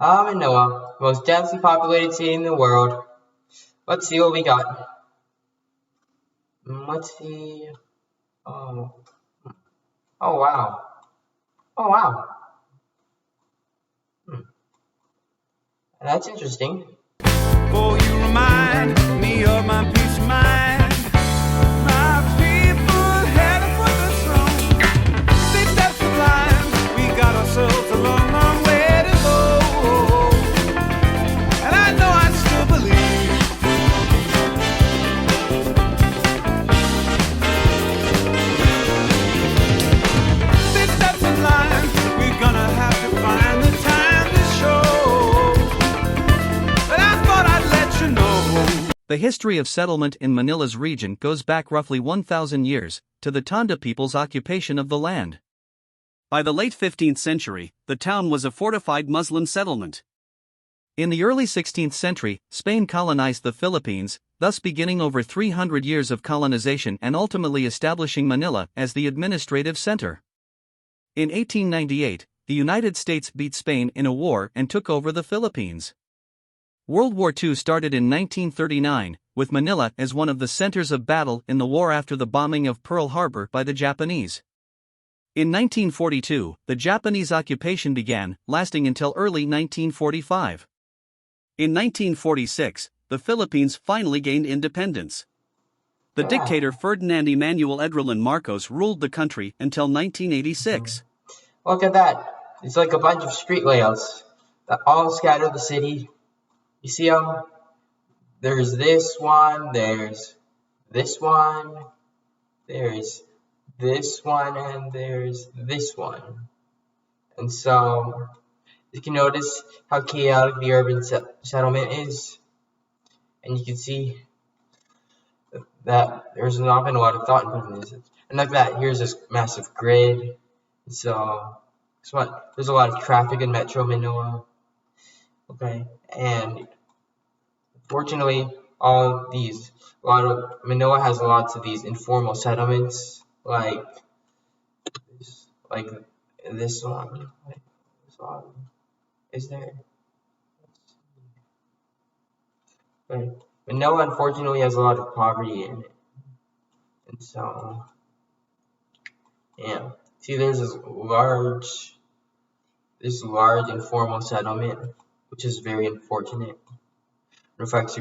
Manila, most densely populated city in the world. Let's see what we got. Let's see. Oh, oh wow. Oh wow. Hmm. That's interesting. For you remind me of my peace of mind. My people headed for the throne. 6 steps of line, we got ourselves a long, long way to go. And I know I still believe. 6 steps of line, we're gonna have to find the time to show. But I thought I'd let you know. The history of settlement in Manila's region goes back roughly 1,000 years, to the Tonda people's occupation of the land. By the late 15th century, the town was a fortified Muslim settlement. In the early 16th century, Spain colonized the Philippines, thus beginning over 300 years of colonization and ultimately establishing Manila as the administrative center. In 1898, the United States beat Spain in a war and took over the Philippines. World War II started in 1939, with Manila as one of the centers of battle in the war after the bombing of Pearl Harbor by the Japanese. In 1942, the Japanese occupation began, lasting until early 1945. In 1946, the Philippines finally gained independence. The dictator Ferdinand Emmanuel Edrelin Marcos ruled the country until 1986. Look at that. It's like a bunch of street layouts that all scatter the city. You see them? There's this one, there's this one, there's this one, and there's this one. And so, you can notice how chaotic the urban settlement is. And you can see that there's not been a lot of thought put in this. And like that, here's this massive grid. So, there's a lot of traffic in Metro Manila. Okay, and fortunately, Manila has lots of these informal settlements, like this one. Is there? Okay. Manila unfortunately has a lot of poverty in it, and so yeah. See, there's this large informal settlement, which is very unfortunate. It reflects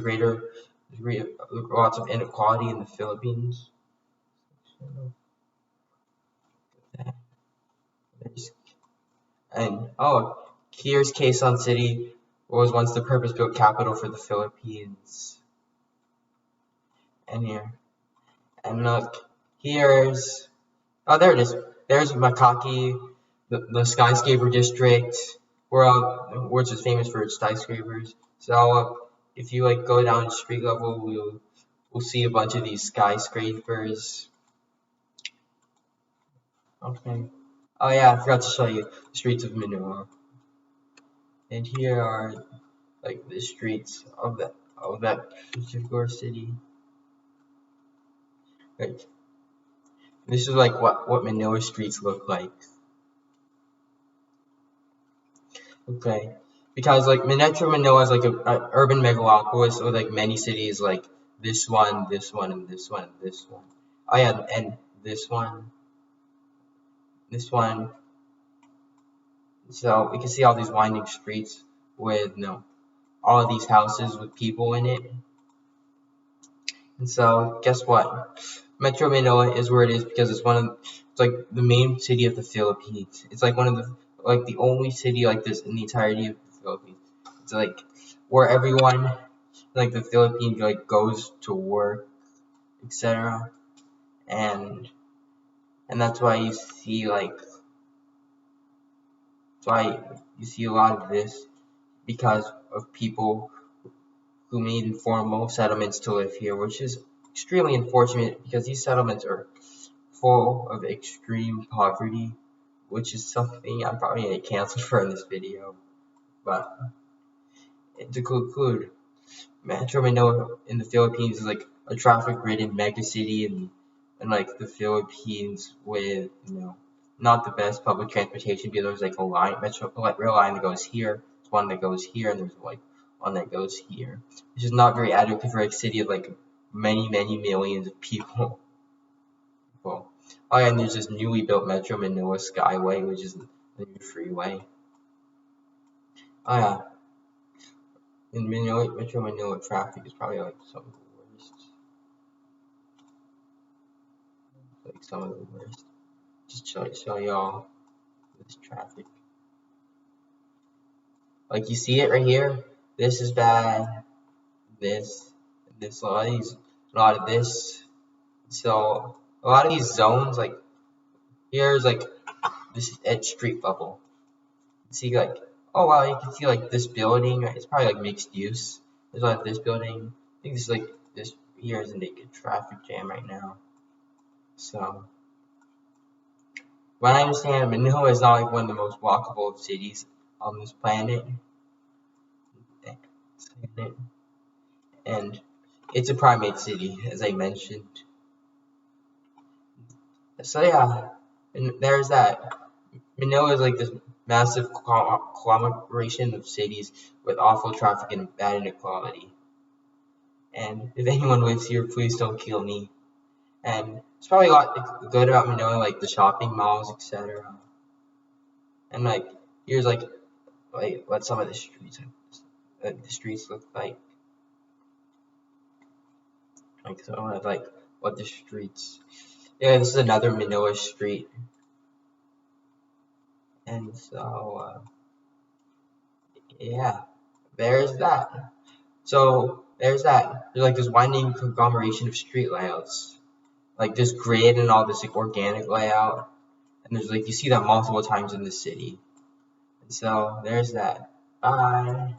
lots of inequality in the Philippines. And here's Quezon City, was once the purpose-built capital for the Philippines. And here, and look, there it is. There's Makati, the skyscraper district, which is famous for its skyscrapers. So if you go down to street level, we'll see a bunch of these skyscrapers. Okay. Oh yeah, I forgot to show you the streets of Manila. And here are the streets of that particular city. This is what Manila streets look like. Okay, because Metro Manila is a urban megalopolis with many cities like this one, this one, and this one, and this one. Oh yeah, and this one. So we can see all these winding streets with all of these houses with people in it. And so guess what? Metro Manila is where it is because it's the main city of the Philippines. It's one of the only city like this in the entirety of the Philippines. It's where everyone the Philippines goes to work, etc. And that's why you see a lot of this, because of people who made informal settlements to live here, which is extremely unfortunate because these settlements are full of extreme poverty, which is something I'm probably going to get canceled for in this video. But to conclude, Metro Manila in the Philippines is a traffic-ridden megacity in the Philippines with not the best public transportation, because there's a rail line that goes here one that goes here, and there's like one that goes here, which is not very adequate for a city of like many millions of people. Oh yeah, and there's this newly built Metro Manila Skyway, which is the new freeway. Oh yeah, in Metro Manila, traffic is probably like some of the worst. Like some of the worst. Just show y'all this traffic. Like you see it right here. This is bad. This, a lot of this. So a lot of these zones, like here's like this edge street bubble. See like, oh wow, you can see like this building, right? It's probably like mixed use. There's like this building. I think this is like this here is a naked traffic jam right now. So what I understand, Manila is not like one of the most walkable cities on this planet. And it's a primate city, as I mentioned. So yeah, and there's that. Manila is like this massive conglomeration of cities with awful traffic and bad inequality. And if anyone lives here, please don't kill me. And it's probably a lot good about Manila, like the shopping malls, etc. And like here's like what some of the streets look like. Like some of like what the streets. Yeah, this is another Manila street. And so yeah, there's that. So there's that. There's like this winding conglomeration of street layouts. Like this grid and all this like organic layout. And there's like you see that multiple times in the city. And so there's that. Bye.